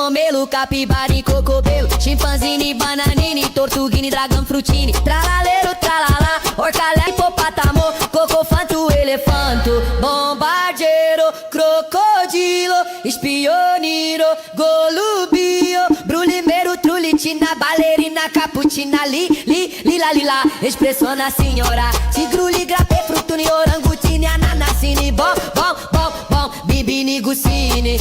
comelo, capibara, cocobelo, chimpanzini, bananini, tortuguini, dragão, frutini, tralaleiro, tralalá, orcalé, hipopótamo, cocofanto, elefanto, bombardeiro, crocodilo, espioniro, golubio, brulimeiro, trulitina, bailarina, caputina, lila, lila, expressiona senhora, tigruli, grapé, frutuni, orangutini, ananasini, bom, bibini, gucini,